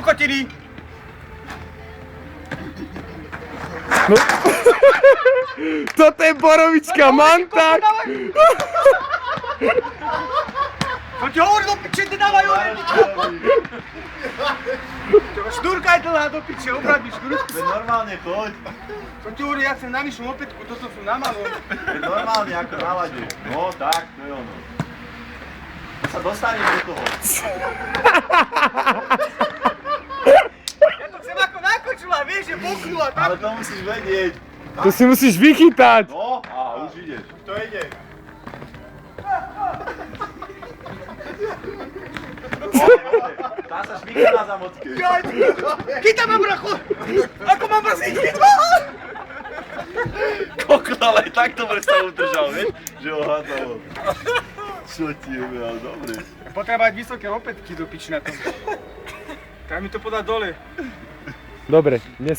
kokotiny! No. Toto je borovička manta. Som ti hovoril do piče, ty dávaj oné! Šnúrka je dlhá do piče, obrať mi šnúrku. Normálne choď. Som ti hovoril, ja chcem na vyššiu opätku, toto sú na malo. Normálne ako na lade. No tak, to je ono. To sa dostaneš do toho. Ja to chcem ako nakočila, vieš, že boknula tam. Ale to musíš vedieť. To si musíš vychytať. No, a už ideš. To ide. Tá sa švíka na zamotke. Chytám ma bracho! Ako mám brziť? Kokot, ale aj tak dobre sa udržal, vieš? Že ho hádzalo. Čo ti je, ale dobre. Potrebovať vysoké opätky do piči na tom. Tak mi to podá dole. Dobre, dnes